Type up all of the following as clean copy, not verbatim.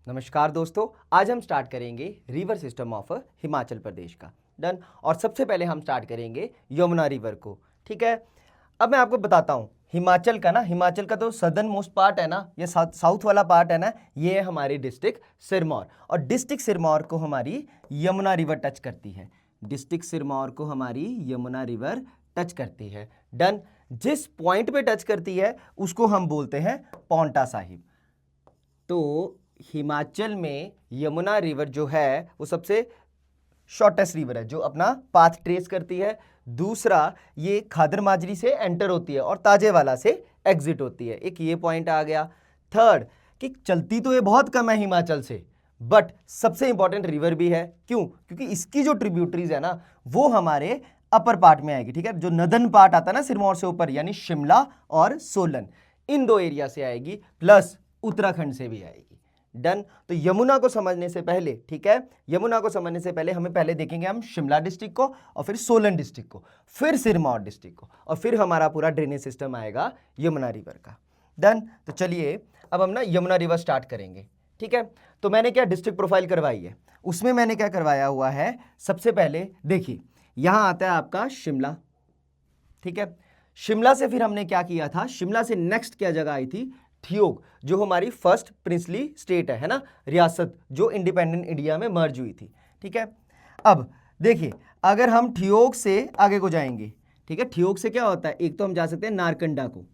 नमस्कार दोस्तों, आज हम स्टार्ट करेंगे river system of Himachal Pradesh का। डन। और सबसे पहले हम स्टार्ट करेंगे यमुना रिवर को। ठीक है, अब मैं आपको बताता हूँ हिमाचल का तो सदर्न मोस्ट पार्ट है ना, ये साउथ वाला पार्ट है ना, ये है हमारी डिस्ट्रिक्ट सिरमौर। और डिस्ट्रिक्ट सिरमौर को हमारी यमुना रिवर टच करती है। डिस्ट्रिक्ट सिरमौर को हमारी यमुना रिवर टच करती है। डन। जिस पॉइंट पे टच करती है उसको हम बोलते हैं पांवटा साहिब। तो हिमाचल में यमुना रिवर जो है वो सबसे शॉर्टेस्ट रिवर है जो अपना पाथ ट्रेस करती है। दूसरा, ये खादर माजरी से एंटर होती है और ताजेवाला से एग्जिट होती है। एक ये पॉइंट आ गया। थर्ड, कि चलती तो ये बहुत कम है हिमाचल से, बट सबसे इंपॉर्टेंट रिवर भी है। क्यों? क्योंकि इसकी जो ट्रिब्यूटरीज है ना वो हमारे अपर पार्ट में आएगी। ठीक है, जो नदन पार्ट आता है ना सिरमौर से ऊपर, यानी शिमला और सोलन, इन दो एरिया से आएगी, प्लस उत्तराखंड से भी आएगी। डन। तो यमुना को समझने से पहले, ठीक है, यमुना को समझने से पहले हमें पहले देखेंगे हम शिमला डिस्ट्रिक्ट को, और फिर सोलन डिस्ट्रिक्ट को, फिर सिरमौर डिस्ट्रिक्ट को, और फिर हमारा पूरा ड्रेनेज सिस्टम आएगा यमुना रिवर का। डन। तो चलिए अब हम ना यमुना रिवर स्टार्ट करेंगे। ठीक है, तो मैंने क्या डिस्ट्रिक्ट प्रोफाइल करवाई है, उसमें मैंने क्या करवाया हुआ है, सबसे पहले देखिए यहां आता है आपका शिमला। ठीक है, शिमला से फिर हमने क्या किया था, शिमला से नेक्स्ट क्या जगह आई थी, ठियोग, जो हमारी फर्स्ट प्रिंसली स्टेट है ना, रियासत जो इंडिपेंडेंट इंडिया में मर्ज हुई थी। ठीक है, अब देखिए अगर हम ठियोग से आगे को जाएंगे, ठीक है, ठियोग से क्या होता है, एक तो हम जा सकते हैं नारकंडा को।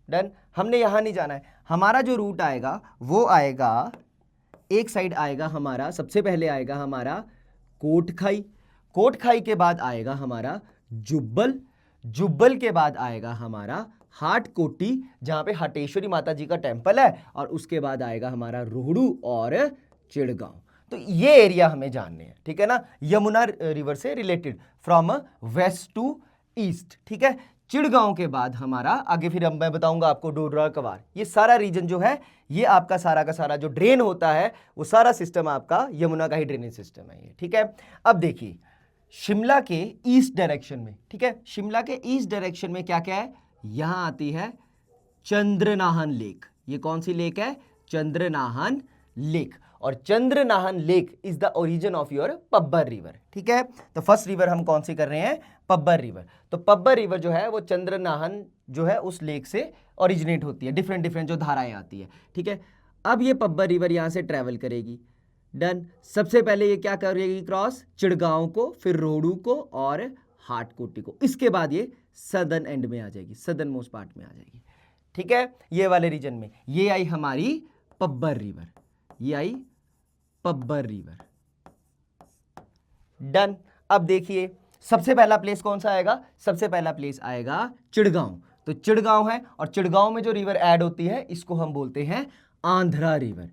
डन। हमने यहां नहीं जाना है, हमारा जो रूट आएगा वो आएगा, एक साइड आएगा हमारा, सबसे पहले आएगा हमारा कोटखाई, कोटखाई के बाद आएगा हमारा जुब्बल, जुब्बल के बाद आएगा हमारा हाटकोटी जहां पे हटेश्वरी माता जी का टेंपल है, और उसके बाद आएगा हमारा रोहड़ू और चिड़गांव। तो ये एरिया हमें जानने हैं। ठीक है ना, यमुना रिवर से related from west to east. ठीक है, चिड़गांव के बाद हमारा आगे, फिर अब मैं बताऊंगा आपको डोडरा कवार, ये सारा रीजन जो है ये आपका सारा का सारा जो ड्रेन होता है वो सारा सिस्टम आपका यमुना का ही ड्रेनेज सिस्टम है ये। ठीक है, अब देखिए शिमला के ईस्ट डायरेक्शन में, ठीक है, शिमला के ईस्ट डायरेक्शन में क्या क्या है, यहां आती है चंद्रनाहन लेक। ये कौन सी लेक है, चंद्रनाहन लेक। और Chandranahan lake is the origin of your Pabbar river. ठीक है, तो फर्स्ट रिवर हम कौन सी कर रहे हैं, पब्बर रिवर। तो पब्बर रिवर जो है वो चंद्रनाहन जो है उस लेक से ओरिजिनेट होती है, डिफरेंट डिफरेंट जो धाराएं आती है। ठीक है, अब ये पब्बर रिवर यहां से ट्रेवल करेगी। डन। सबसे पहले ये क्या करेगी, क्रॉस चिड़गांव को, फिर रोहड़ू को और हाटकोटी को, इसके बाद ये सदर्न एंड में आ जाएगी, सदर्न मोस्ट पार्ट में आ जाएगी। ठीक है, ये वाले रीजन में ये आई हमारी पब्बर रिवर, ये आई पब्बर रिवर। डन। अब देखिए सबसे पहला प्लेस कौन सा आएगा, सबसे पहला प्लेस आएगा चिड़गांव। तो चिड़गांव है, और चिड़गांव में जो रिवर ऐड होती है इसको हम बोलते हैं आंध्रा रिवर।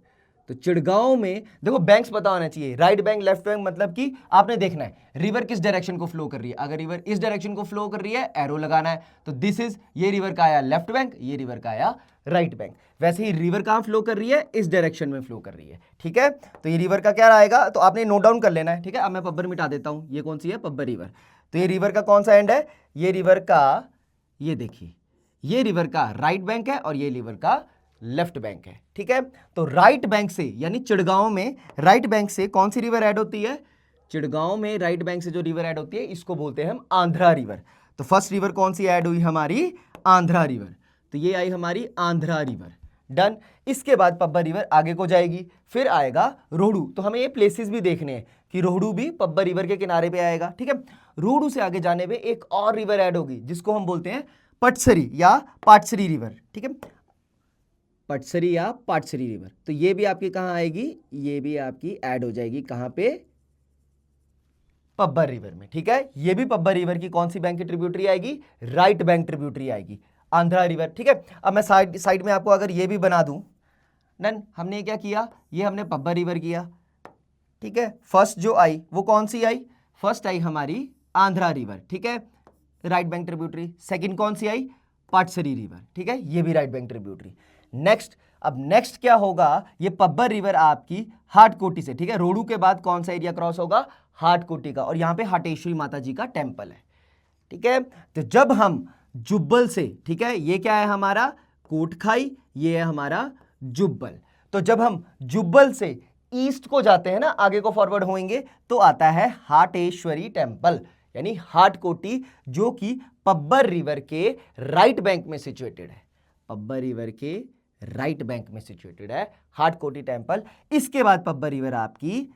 तो चिड़गांव में देखो बैंक्स पता होना चाहिए, राइट बैंक लेफ्ट बैंक, मतलब कि आपने देखना है रिवर किस डायरेक्शन को फ्लो कर रही है। अगर रिवर इस डायरेक्शन को फ्लो कर रही है एरो लगाना है, तो दिस इज, ये रिवर का आया लेफ्ट बैंक, ये रिवर का आया राइट बैंक। वैसे ही रिवर कहां फ्लो कर रही है, इस डायरेक्शन में फ्लो कर रही है। ठीक है, तो ये रिवर का क्या आएगा, तो आपने नोट डाउन कर लेना है। ठीक है, अब मैं पब्बर मिटा देता हूं, ये कौन सी है, पब्बर रिवर। तो ये रिवर का कौन सा एंड है, ये रिवर का, ये देखिए ये रिवर का राइट बैंक है और ये रिवर का लेफ्ट बैंक है। ठीक है, तो राइट बैंक से यानी चिड़गांव में राइट बैंक से कौन सी रिवर ऐड होती है, चिड़गांव में राइट बैंक से जो रिवर ऐड होती है इसको बोलते हैं हम आंध्रा रिवर। तो फर्स्ट रिवर कौन सी ऐड हुई हमारी, आंध्रा रिवर। तो ये आई हमारी आंध्रा रिवर। डन। इसके बाद पब्बर रिवर आगे को जाएगी, फिर आएगा रोहड़ू। तो हमें ये प्लेसेस भी देखने हैं कि रोहड़ू भी पब्बर रिवर के किनारे पे आएगा। ठीक है, रोहड़ू से आगे जाने पे एक और रिवर ऐड होगी जिसको हम बोलते हैं पटसरी या पाटसरी रिवर। ठीक है, पटसरी या पाटसरी रिवर। तो ये भी आपकी कहां आएगी, ये भी आपकी ऐड हो जाएगी कहां पे, पब्बर रिवर में। ठीक है, ये भी पब्बर रिवर की कौन सी बैंक की ट्रिब्यूटरी आएगी, राइट बैंक ट्रिब्यूटरी आएगी, आंध्रा रिवर। ठीक है, अब मैं साइड में आपको अगर ये भी बना दूं, नन हमने क्या किया, ये हमने पब्बर रिवर किया। ठीक है, फर्स्ट जो आई वो कौन सी आई, फर्स्ट आई हमारी आंध्रा रिवर। ठीक है, राइट बैंक ट्रिब्यूटरी। सेकंड कौन सी आई, पाटसरी रिवर। ठीक है, ये भी राइट बैंक ट्रिब्यूटरी। नेक्स्ट, अब नेक्स्ट क्या होगा, ये पब्बर रिवर आपकी हाटकोटी से, ठीक है, रोहड़ू के बाद कौन सा एरिया क्रॉस होगा, हाटकोटी का, और यहां पे हटेश्वरी माता जी का टेंपल है। ठीक है, तो जब हम जुब्बल से, ठीक है, ये क्या है हमारा कोटखाई, ये है हमारा जुब्बल। तो जब हम जुब्बल से ईस्ट को जाते हैं ना, आगे को फॉरवर्ड होंगे तो आता है हाटेश्वरी टेम्पल, यानी हाटकोटी, जो कि पब्बर रिवर के राइट बैंक में सिचुएटेड है। पब्बर रिवर के राइट बैंक में सिचुएटेड है हाटकोटी टेम्पल। इसके बाद पब्बर रिवर आपकी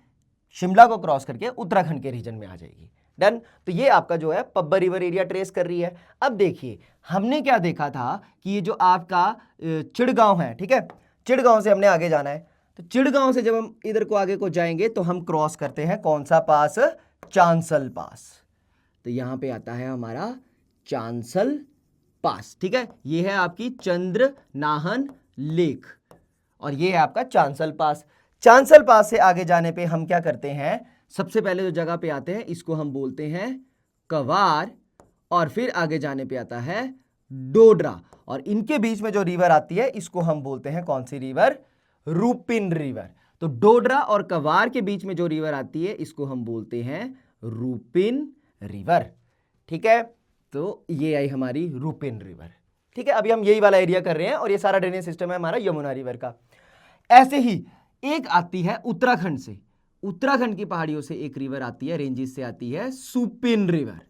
शिमला को क्रॉस करके उत्तराखंड के रीजन में आ जाएगी। डन। तो ये आपका जो है पब्बर रिवर एरिया ट्रेस कर रही है। अब देखिए हमने क्या देखा था कि ये जो आपका चिड़गांव है, ठीक है, चिड़गांव से हमने आगे जाना है। तो चिड़गांव से जब हम इधर को आगे को जाएंगे तो हम क्रॉस करते हैं कौन सा पास? चांसल पास। तो यहां पे आता है हमारा चांसल पास, ठीक है। ये है आपकी चंद्र नाहन लेक और ये है आपका चांसल पास। चांसल पास से आगे जाने पे हम क्या करते हैं? सबसे पहले जो जगह पे आते हैं इसको हम बोलते हैं कवार, और फिर आगे जाने पे आता है डोडरा, और इनके बीच में जो रिवर आती है इसको हम बोलते हैं कौन सी रिवर? रूपिन रिवर। तो डोडरा और कवार के बीच में जो रिवर आती है इसको हम बोलते हैं रूपिन रिवर, ठीक है। तो ये आई हमारी रूपिन रिवर, ठीक है। अभी हम यही वाला एरिया कर रहे हैं और ये सारा ड्रेनेज सिस्टम है हमारा यमुना रिवर का। ऐसे ही एक आती है उत्तराखंड से, उत्तराखंड की पहाड़ियों से एक रिवर आती है, रेंजेस से आती है सुपिन रिवर।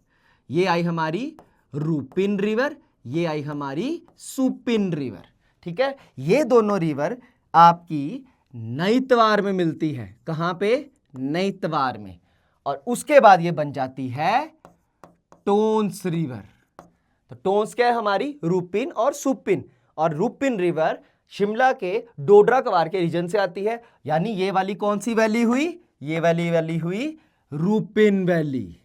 ये आई हमारी रूपिन रिवर, ये आई हमारी सुपिन रिवर, ठीक है। ये दोनों रिवर आपकी नैतवार में मिलती है। कहां पे? नैतवार में। और उसके बाद ये बन जाती है टोंस रिवर। तो टोंस क्या है हमारी? रूपिन और सुपिन। और रूपिन रिवर शिमला के डोडरा कवार के रीजन से आती है, यानी ये वाली कौन सी वैली हुई? ये वाली वैली हुई रूपिन वैली,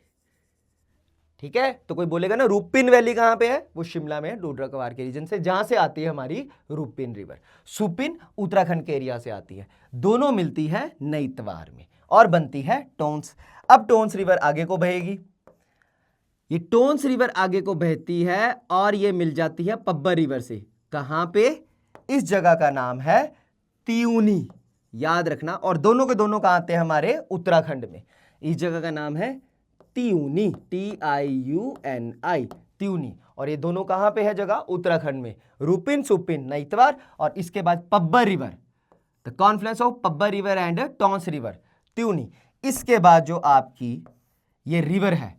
ठीक है। तो कोई बोलेगा ना रूपिन वैली कहां पे है? वो शिमला में है, डोडरा कवार के रीजन से, जहां से आती है हमारी रूपिन रिवर। सुपिन उत्तराखंड के एरिया से आती है। दोनों मिलती है नैतवार में और बनती है टोंस। अब टोंस रिवर आगे को बहेगी, ये टोंस रिवर आगे को बहती है और ये मिल जाती है पब्बर रिवर से। कहां पे? इस जगह का नाम है त्यूनी, याद रखना। और दोनों के दोनों कहां आते हैं? हमारे उत्तराखंड में। इस जगह का नाम है त्यूनी, TIUNI, त्यूनी। और ये दोनों कहां पे है जगह? उत्तराखंड में। रूपिन सुपिन नैतवार, और इसके बाद Pabbar river, the Confluence of Pabbar river and Tons river, Tyuni. इसके बाद जो आपकी ये रिवर है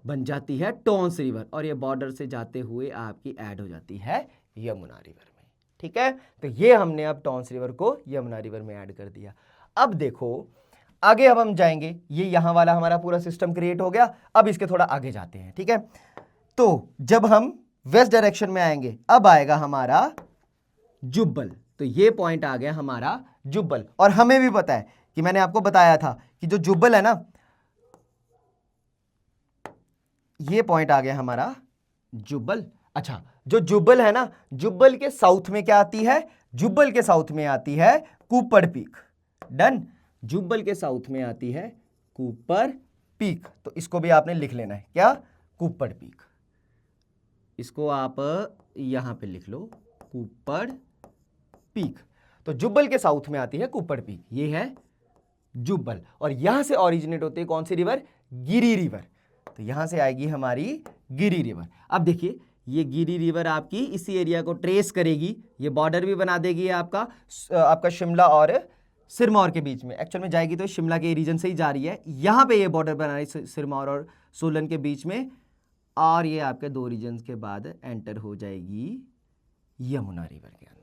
बन जाती है टोंस रिवर, और ये बॉर्डर से जाते हुए आपकी ऐड हो जाती है यमुना रिवर में, ठीक है। तो ये हमने अब टोंस रिवर को यमुना रिवर में ऐड कर दिया। अब देखो आगे अब हम जाएंगे, ये यहां वाला हमारा पूरा सिस्टम क्रिएट हो गया। अब इसके थोड़ा आगे जाते हैं, ठीक है। तो जब हम वेस्ट डायरेक्शन में आएंगे अब आएगा हमारा जुब्बल। तो ये पॉइंट आ गया हमारा जुब्बल, और हमें भी पता है कि मैंने आपको बताया था कि जो जुब्बल है ना, ये पॉइंट आ गया हमारा जुब्बल। अच्छा, जो जुब्बल है ना, जुब्बल के साउथ में क्या आती है? जुब्बल के साउथ में आती है कूपर पीक। डन। जुब्बल के साउथ में आती है कूपर पीक। तो इसको भी आपने लिख लेना है, क्या? Cooper peak. इसको आप यहां पे लिख लो, कूपर पीक। तो जुब्बल के साउथ में आती है कूपर पीक, ये है जुब्बल। और यहां से ओरिजिनेट होती है कौन सी रिवर? गिरी रिवर। तो यहां से आएगी हमारी गिरी रिवर। अब देखिए ये गिरी रिवर आपकी इसी एरिया को ट्रेस करेगी, ये बॉर्डर भी बना देगी आपका शिमला और सिरमौर के बीच में। एक्चुअल में जाएगी तो शिमला के रीजन से ही जा रही है, यहां पे ये बॉर्डर बना रही है सिरमौर और सोलन के बीच में, और ये आपके दो रीजन के बाद एंटर हो जाएगी यमुना रिवर के अंदर,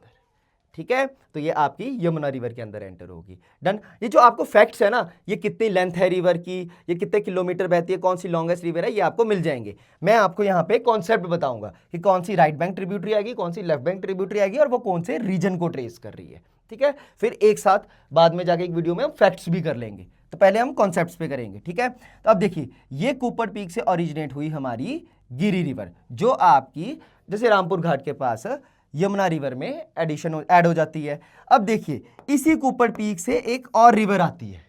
ठीक है। तो ये आपकी यमुना रिवर के अंदर एंटर होगी। डन। ये जो आपको फैक्ट्स है ना, ये कितनी लेंथ है रिवर की, ये कितने किलोमीटर बहती है, कौन सी लॉन्गेस्ट रिवर है, ये आपको मिल जाएंगे। मैं आपको यहाँ पे कॉन्सेप्ट बताऊंगा कि कौन सी राइट बैंक ट्रिब्यूटरी आएगी, कौन सी लेफ्ट बैंक ट्रिब्यूटरी आएगी, और वो कौन से रीजन को ट्रेस कर रही है, ठीक है। फिर एक साथ बाद में जाके एक वीडियो में हम फैक्ट्स भी कर लेंगे, तो पहले हम कॉन्सेप्ट्स पे करेंगे, ठीक है। तो अब देखिए ये कूपर पीक से ओरिजिनेट हुई हमारी गिरी रिवर, जो आपकी जैसे रामपुर घाट के पास यमुना रिवर में ऐड हो जाती है। अब देखिए इसी कूपर पीक से एक और रिवर आती है,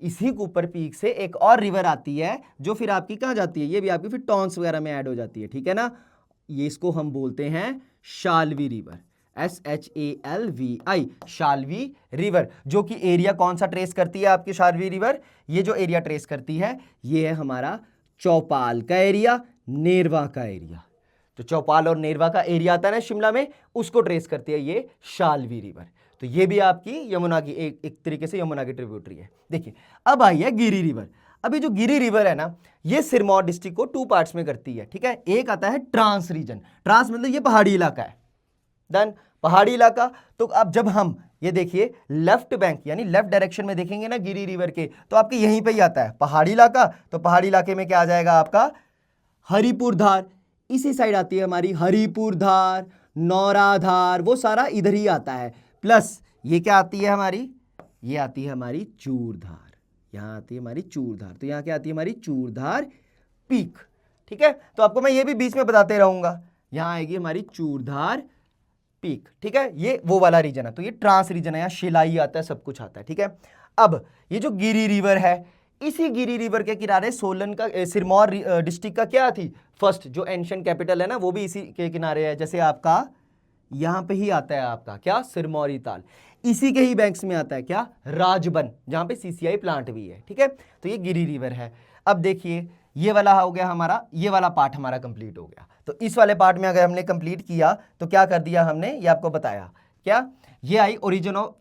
इसी कूपर पीक से एक और रिवर आती है जो फिर आपकी कहाँ जाती है? ये भी आपकी फिर टॉन्स वगैरह में ऐड हो जाती है, ठीक है ना। ये इसको हम बोलते हैं शाल्वी रिवर, SHALVI, शाल्वी रिवर, जो कि एरिया कौन सा ट्रेस करती है आपकी शाल्वी रिवर? ये जो एरिया ट्रेस करती है ये है हमारा चौपाल का एरिया, नेरवा का एरिया। तो चौपाल और नेरवा का एरिया आता है ना शिमला में, उसको ट्रेस करती है ये शाल्वी रिवर। तो ये भी आपकी यमुना की एक तरीके से यमुना की ट्रिब्यूटरी है। देखिए अब आई है गिरी रिवर। अभी जो गिरी रिवर है ना, ये सिरमौर डिस्ट्रिक्ट को 2 पार्ट्स में करती है, ठीक है। एक आता है ट्रांस रीजन, ट्रांस मतलब ये पहाड़ी इलाका है, डन, पहाड़ी इलाका। तो अब जब हम ये देखिए लेफ्ट बैंक यानी लेफ्ट डायरेक्शन में देखेंगे ना गिरी रिवर के, तो आपके यहीं पे ही आता है पहाड़ी इलाका। तो पहाड़ी इलाके में क्या आ जाएगा आपका, हरिपुर धार, इसी साइड आती है हमारी हरिपुर धार, नौराधार, वो सारा इधर ही आता है। प्लस ये क्या आती है हमारी, ये आती है हमारी चूरधार, यहां आती है हमारी चूरधार। तो यहां क्या आती है हमारी चूरधार पीक, ठीक है। तो आपको मैं ये भी बीच में बताते रहूंगा, यहां आएगी हमारी चूरधार पीक, ठीक है। ये वो वाला रीजन है, तो ये ट्रांस रीजन है, यहाँ शिलाई आता है, सब कुछ आता है, ठीक है। अब ये जो गिरी रिवर है, इसी गिरी रिवर के किनारे सोलन का सिरमौर डिस्ट्रिक्ट का क्या थी, फर्स्ट जो एंशिएंट कैपिटल है ना, वो भी इसी के किनारे है। जैसे आपका यहां पे ही आता है आपका क्या, सिरमौरी ताल, इसी के ही बैंक्स में आता है क्या, राजबन, जहां पे सीसीआई प्लांट भी है, ठीक है। तो ये गिरी रिवर है। अब देखिए ये वाला हो गया हमारा, ये वाला पार्ट हमारा कंप्लीट हो गया। तो इस वाले पार्ट में अगर हमने कंप्लीट किया तो क्या कर दिया हमने, ये आपको बताया क्या, ये आई origin of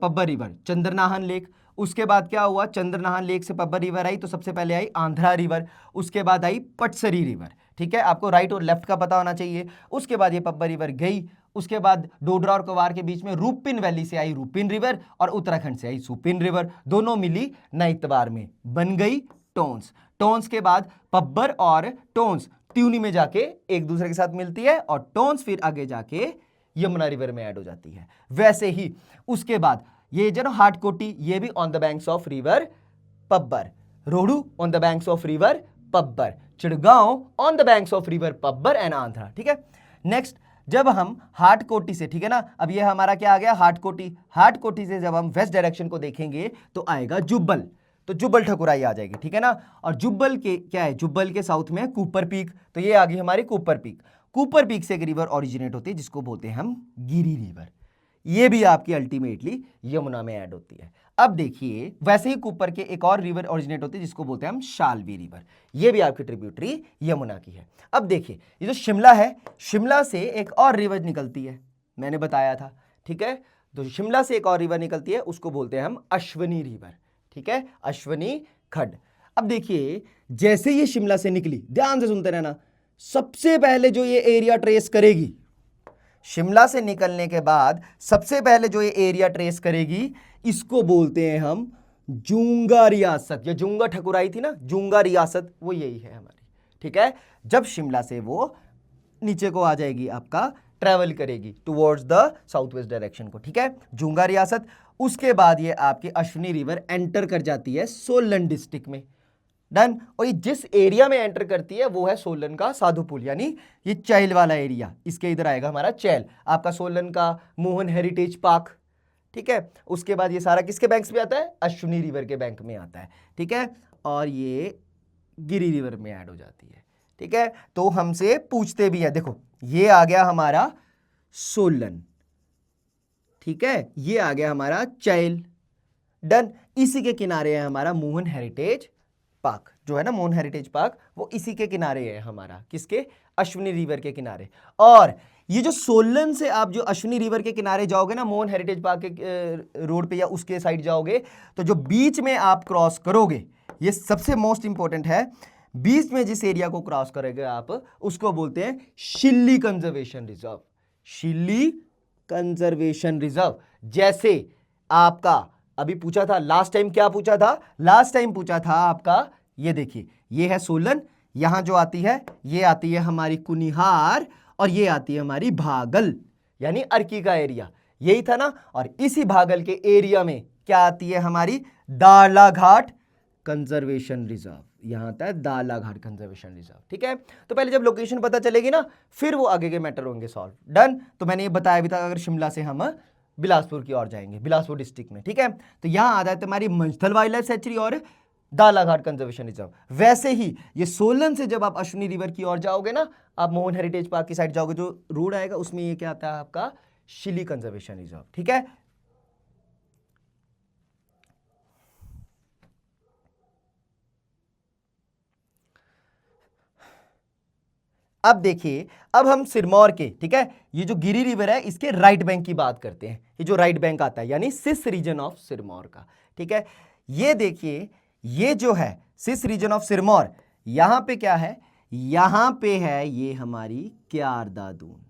Pabbar river, Chandranahan lake. उसके बाद क्या हुआ, चंद्रनाहन लेक से पब्बर रिवर आई, तो सबसे पहले आई आंध्रा रिवर, उसके बाद आई पटसरी रिवर, ठीक है। आपको राइट और लेफ्ट का पता होना चाहिए। उसके बाद ये पब्बर रिवर गई, उसके बाद डोडरा और कवार के बीच में रूपिन वैली से आई रूपिन रिवर, और उत्तराखंड से आई सुपिन रिवर, दोनों मिली नाइतवार में, बन गई टोंस। टोंस के बाद पब्बर और टोंस त्यूनी में जाके एक दूसरे के साथ मिलती है, और टोंस फिर आगे जाके यमुना रिवर में ऐड हो जाती है। वैसे ही उसके बाद ये जो हाटकोटी, ये भी on the banks of river Pabbar, Rohru on the banks of river Pabbar, Chirgaon on the banks of river Pabbar and Andhra, ठीक है। नेक्स्ट जब हम हाटकोटी से, ठीक है ना, अब ये हमारा क्या आ गया, हाटकोटी। हाटकोटी से जब हम वेस्ट डायरेक्शन को देखेंगे तो आएगा जुब्बल, तो जुब्बल ठकुराई आ जाएगी, ठीक है ना। और जुब्बल के क्या है, जुब्बल के साउथ में है कूपर पीक, तो ये आ गई हमारी कूपर पीक। कूपर पीक से एक रिवर ओरिजिनेट होती है जिसको बोलते हैं हम गिरी रिवर, ये भी आपकी अल्टीमेटली यमुना में ऐड होती है। अब देखिए वैसे ही कूपर के एक और रिवर ओरिजिनेट होती है जिसको बोलते हैं हम शाल्वी रिवर, ये भी आपकी ट्रिब्यूटरी यमुना की है। अब देखिए ये जो शिमला है, शिमला से एक और रिवर निकलती है, मैंने बताया था, ठीक है। तो शिमला से एक और रिवर निकलती है, उसको बोलते हैं हम अश्वनी रिवर, ठीक है, अश्वनी खड्ड। अब देखिए जैसे ये शिमला से निकली, ध्यान से सुनते रहना, सबसे पहले जो ये एरिया ट्रेस करेगी, शिमला से निकलने के बाद सबसे पहले जो ये एरिया ट्रेस करेगी, इसको बोलते हैं हम जूंगा रियासत। ये जूंगा ठकुराई थी ना, जूंगा रियासत, वो यही है हमारी, ठीक है। जब शिमला से वो नीचे को आ जाएगी, आपका ट्रेवल करेगी towards the south west direction को, ठीक है, जूंगा रियासत। उसके बाद ये आपकी अश्विनी रिवर एंटर कर जाती है सोलन डिस्ट्रिक्ट में, डन। और ये जिस एरिया में एंटर करती है वो है सोलन का साधुपुल, यानी ये चैल वाला एरिया, इसके इधर आएगा हमारा चैल, आपका सोलन का मोहन हेरिटेज पार्क, ठीक है। उसके बाद ये सारा किसके बैंक्स में आता है, अश्विनी रिवर के बैंक में आता है, ठीक है। और ये गिरी रिवर में ऐड हो जाती है, ठीक है। तो हमसे पूछते भी है, देखो ये आ गया हमारा सोलन, ठीक है, ये आ गया हमारा चैल, डन। इसी के किनारे है हमारा मोहन हेरिटेज पार्क, जो है ना मोहन हेरिटेज पार्क, वो इसी के किनारे है हमारा, किसके, अश्विनी रिवर के किनारे। और ये जो सोलन से आप जो अश्विनी रिवर के किनारे जाओगे ना, मोहन हेरिटेज पार्क के रोड पे या उसके साइड जाओगे, तो जो बीच में आप क्रॉस करोगे, ये सबसे मोस्ट इंपॉर्टेंट है, बीच में जिस एरिया को क्रॉस करोगे आप, उसको बोलते हैं Shilli conservation reserve, Shilli conservation reserve. जैसे आपका अभी पूछा था लास्ट टाइम, क्या पूछा था, लास्ट टाइम पूछा था आपका, ये देखिए ये है सोलन, यहां जो आती है ये आती है हमारी कुनिहार, और ये आती है हमारी भागल, यानी अर्की का एरिया, यही था ना। और इसी भागल के एरिया में क्या आती है हमारी, दालाघाट कंजर्वेशन रिजर्व, यहां आता है दालाघाट कंजर्वेशन रिजर्व, ठीक है। तो पहले जब लोकेशन पता चलेगी ना, फिर वो आगे के मैटर होंगे सॉल्व, डन। तो मैंने ये बताया भी था, अगर शिमला से हम बिलासपुर की ओर जाएंगे, बिलासपुर डिस्ट्रिक्ट में, ठीक है, तो यहां आ जाते हमारी मंचथल वाइल्ड लाइफ सेंचुरी और दालाघाट कंजर्वेशन रिजर्व। वैसे ही ये सोलन से जब आप अश्विनी रिवर की ओर जाओगे ना, आप मोहन हेरिटेज पार्क की साइड जाओगे, जो रोड आएगा उसमें ये क्या आता है आपका, शिली कंजर्वेशन रिजर्व, ठीक है। अब देखिए, अब हम सिरमौर के, ठीक है, ये जो गिरी रिवर है इसके राइट बैंक की बात करते हैं। ये जो राइट बैंक आता है यानी सिस रीजन ऑफ सिरमौर का, ठीक है। ये देखिए, ये जो है सिस रीजन ऑफ सिरमौर, यहां पे क्या है, यहां पे है ये हमारी क्यारदा दून,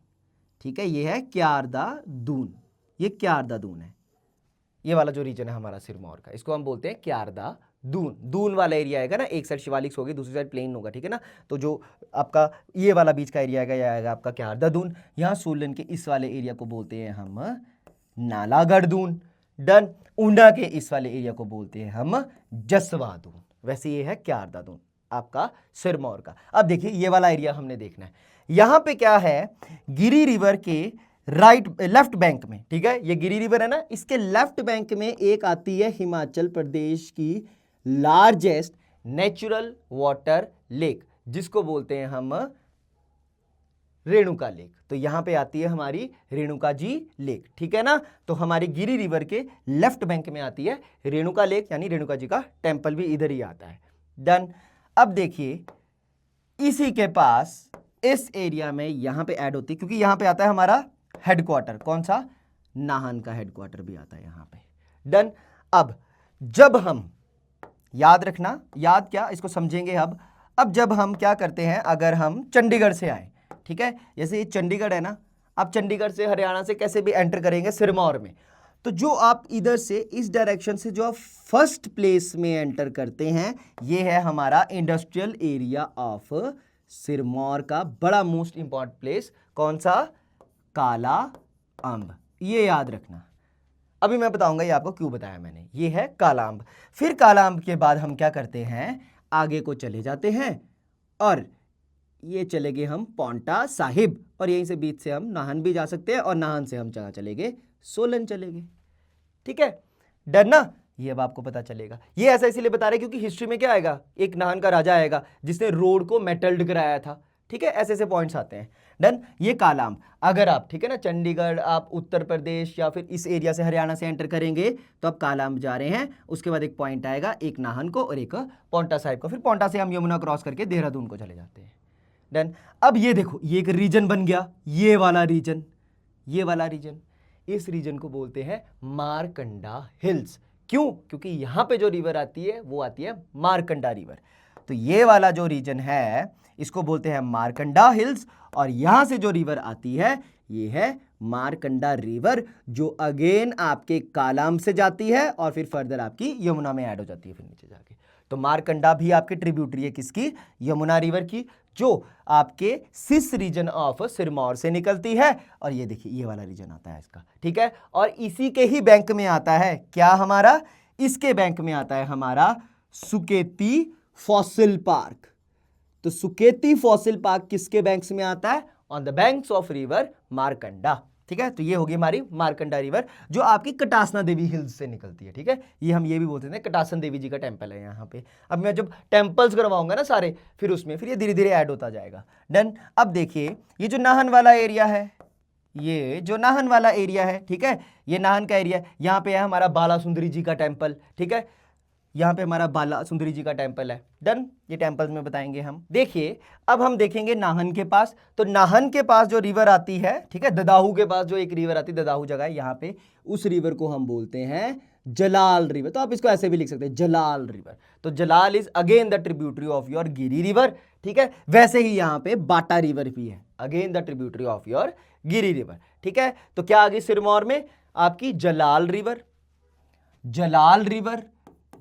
ठीक है, ये है क्यारदा दून, ये क्यारदा दून है। ये वाला जो रीजन है हमारा सिरमौर का, इसको हम बोलते हैं क्यारदा दून। दून वाला एरिया आएगा ना, एक साइड शिवालिक होगी, दूसरी साइड प्लेन होगा, ठीक है ना। तो जो आपका ये वाला बीच का एरिया आएगा, यह आएगा आपका क्यारदा दून। यहाँ सोलन के इस वाले एरिया को बोलते हैं हम नालागढ़ दून। डन। ऊना के इस वाले एरिया को बोलते हैं हम जसवा दून। वैसे ये है क्यारदा दून आपका सिरमौर का। अब देखिए, ये वाला एरिया हमने देखना है। यहां पे क्या है, गिरी रिवर के लेफ्ट बैंक में, ठीक है, ये गिरी रिवर है ना, इसके लेफ्ट बैंक में एक आती है हिमाचल प्रदेश की लार्जेस्ट नेचुरल वाटर लेक, जिसको बोलते हैं हम रेणुका लेक। तो यहां पे आती है हमारी रेणुका जी लेक, ठीक है ना। तो हमारी गिरी रिवर के लेफ्ट बैंक में आती है रेणुका लेक, यानी रेणुका जी का टेंपल भी इधर ही आता है। डन। अब देखिए, इसी के पास इस एरिया में यहां पे ऐड होती है, क्योंकि यहां पे आता है हमारा हेडक्वार्टर, कौन सा, नाहन का हेडक्वार्टर भी आता है यहां पे। डन। अब जब हम, याद रखना, याद क्या, इसको समझेंगे अब जब हम क्या करते हैं, अगर हम चंडीगढ़ से आए, ठीक है, जैसे ये चंडीगढ़ है ना, आप चंडीगढ़ से हरियाणा से कैसे भी एंटर करेंगे सिरमौर में, तो जो आप इधर से इस डायरेक्शन से जो आप फर्स्ट प्लेस में एंटर करते हैं, ये है हमारा इंडस्ट्रियल एरिया ऑफ सिरमौर का बड़ा मोस्ट इंपॉर्टेंट प्लेस, कौन सा, काला अम्ब। ये याद रखना, अभी मैं बताऊंगा ये आपको क्यों बताया मैंने। ये है काला अम्ब। फिर काला अम्ब के बाद हम क्या करते हैं, आगे को चले जाते हैं और ये चले गए हम पौंटा साहिब, और यहीं से बीच से हम नाहन भी जा सकते हैं, और नाहन से हम चले गए सोलन चले गए, ठीक है। डन ना। ये अब आपको पता चलेगा। ये ऐसा इसीलिए बता रहे क्योंकि हिस्ट्री में क्या आएगा, एक नाहन का राजा आएगा जिसने रोड को मेटल्ड कराया था, ठीक है, ऐसे ऐसे पॉइंट्स आते हैं। डन। ये काला अम्ब, अगर आप, ठीक है ना, चंडीगढ़, आप उत्तर प्रदेश या फिर इस एरिया से हरियाणा से एंटर करेंगे तो आप काला अम्ब जा रहे हैं, उसके बाद एक पॉइंट आएगा, एक नाहन को और एक पौंटा साहिब को, फिर पौंटा से हम यमुना क्रॉस करके देहरादून को चले जाते हैं। डन। अब ये देखो, ये एक रीजन बन गया, ये वाला रीजन, ये वाला रीजन, इस रीजन को बोलते हैं मारकंडा हिल्स। क्यों, क्योंकि यहां पे जो रिवर आती है वो आती है मारकंडा रिवर। तो ये वाला जो रीजन है इसको बोलते हैं मारकंडा हिल्स, और यहां से जो रिवर आती है ये है मारकंडा रिवर, जो अगेन आपके कालाम से जाती है और फिर फर्दर आपकी यमुना में ऐड हो जाती है फिर नीचे जाके। तो मारकंडा भी आपकी ट्रिब्यूटरी है किसकी, यमुना रिवर की, जो आपके सिस रीजन ऑफ सिरमौर से निकलती है। और ये देखिए, ये वाला रीजन आता है इसका, ठीक है, और इसी के ही बैंक में आता है क्या, हमारा इसके बैंक में आता है हमारा सुकेती फॉसिल पार्क। तो सुकेती फॉसिल पार्क किसके बैंक्स में आता है, on the banks of river Markanda, ठीक है। तो ये होगी हमारी मारकंडा रिवर, जो आपकी कटासना देवी हिल्स से निकलती है, ठीक है। ये हम ये भी बोलते हैं कटासन देवी जी का टेंपल है यहाँ पे। अब मैं जब टेंपल्स करवाऊंगा ना सारे, फिर उसमें फिर ये धीरे धीरे ऐड होता जाएगा। डन। अब देखिए, ये जो नाहन वाला एरिया है, ये जो नाहन वाला एरिया है, ठीक है, ये नाहन का एरिया, यहाँ पे है हमारा बाला सुंदरी जी का टेंपल, ठीक है, यहाँ पे हमारा बाला सुंदरी जी का टेंपल है। डन। ये टेंपल्स में बताएंगे हम। देखिए, अब हम देखेंगे नाहन के पास, तो नाहन के पास जो रिवर आती है, ठीक है, ददाहू के पास जो एक रिवर आती है, ददाहू जगह है यहाँ पे, उस रिवर को हम बोलते हैं जलाल रिवर। तो आप इसको ऐसे भी लिख सकते हैं, जलाल रिवर। तो Jalal is again the tributary of your Giri river, ठीक है। वैसे ही यहाँ पे बाटा रिवर भी है, again the tributary of your Giri river, ठीक है। तो क्या आ गई सिरमौर में आपकी जलाल रिवर, जलाल रिवर,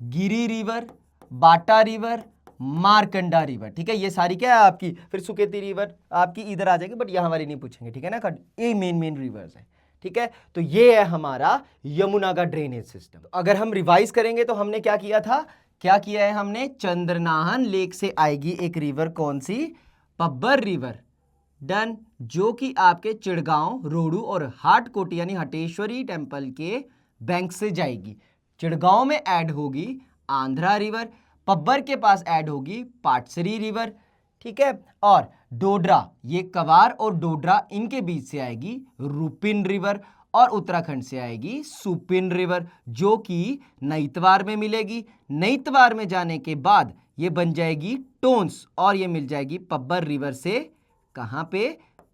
गिरी रिवर, बाटा रिवर, मारकंडा रिवर, ठीक है। ये सारी क्या है आपकी, फिर सुकेती रिवर आपकी इधर आ जाएगी, बट यहां वाली नहीं पूछेंगे, ठीक है ना, ये मेन रिवर्स है, ठीक है। तो ये है हमारा यमुना का ड्रेनेज सिस्टम। तो अगर हम रिवाइज करेंगे तो हमने क्या किया था, क्या किया है हमने, चंद्रनाहन लेक से आएगी एक रिवर, कौन सी, पब्बर रिवर। डन। जो कि आपके चिड़गांव, रोडू और हाटकोटी यानी हटेश्वरी टेंपल के बैंक से जाएगी। चिड़गांव में ऐड होगी आंध्रा रिवर, पब्बर के पास ऐड होगी पाटसरी रिवर, ठीक है, और डोडरा, ये कवार और डोडरा इनके बीच से आएगी रूपिन रिवर, और उत्तराखंड से आएगी सुपिन रिवर, जो कि नैतवार में मिलेगी। नैतवार में जाने के बाद ये बन जाएगी टोंस, और ये मिल जाएगी पब्बर रिवर से कहाँ पे,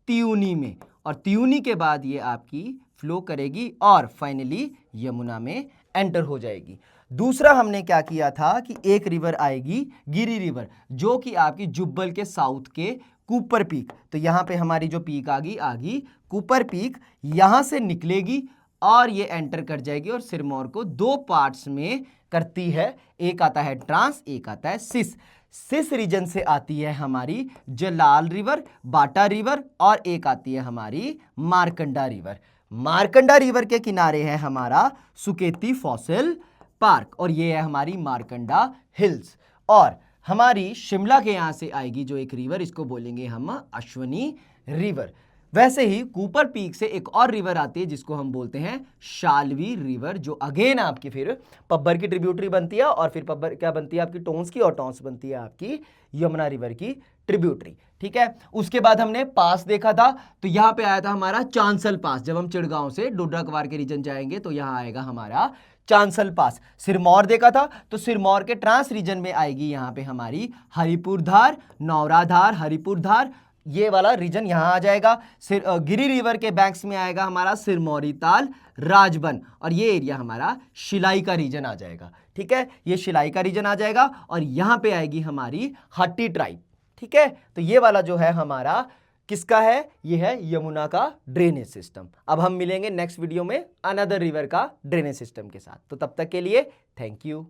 त्यूनी में, और त्यूनी के बाद ये आपकी फ्लो करेगी और फाइनली यमुना में एंटर हो जाएगी। दूसरा हमने क्या किया था कि एक रिवर आएगी गिरी रिवर, जो कि आपकी जुब्बल के साउथ के कूपर पीक, तो यहाँ पे हमारी जो पीक आगी कूपर पीक, यहाँ से निकलेगी और ये एंटर कर जाएगी और सिरमौर को दो पार्ट्स में करती है। एक आता है ट्रांस, एक आता है सिस। सिस रीजन से आती है हमारी जलाल रिवर, बाटा रिवर, और एक आती है हमारी मारकंडा रिवर। मारकंडा रिवर के किनारे है हमारा सुकेती फॉसिल पार्क, और ये है हमारी मारकंडा हिल्स। और हमारी शिमला के यहां से आएगी जो एक रिवर, इसको बोलेंगे हम अश्वनी रिवर। वैसे ही कूपर पीक से एक और रिवर आती है जिसको हम बोलते हैं शाल्वी रिवर, जो अगेन आपकी फिर पब्बर की ट्रिब्यूटरी बनती है, और फिर पब्बर क्या बनती है आपकी, टोंस की, और टोंस बनती है आपकी यमुना रिवर की ट्रिब्यूटरी। ठीक है, उसके बाद हमने पास देखा था, तो यहां पे आया था हमारा चांसल पास। जब हम चिड़गांव से डोडरा कवार के रीजन जाएंगे तो यहां आएगा हमारा चांसल पास। सिरमौर देखा था, तो सिरमौर के ट्रांस रीजन में आएगी यहां पे हमारी हरिपुर धार, नौरा धार, हरिपुर धार, ये वाला रीजन यहां आ जाएगा। गिरी रिवर के बैंक्स में आएगा हमारा सिरमौरी ताल, राजबन, और ये एरिया हमारा शिलाई का रीजन आ जाएगा। ठीक है, ये शिलाई का रीजन आ जाएगा, और यहां पे आएगी हमारी हट्टी ट्राइब। ठीक है, तो ये वाला जो है हमारा किसका है, ये है यमुना का ड्रेनेज सिस्टम। अब हम मिलेंगे नेक्स्ट वीडियो में अनदर रिवर का ड्रेनेज सिस्टम के साथ, तो तब तक के लिए थैंक यू।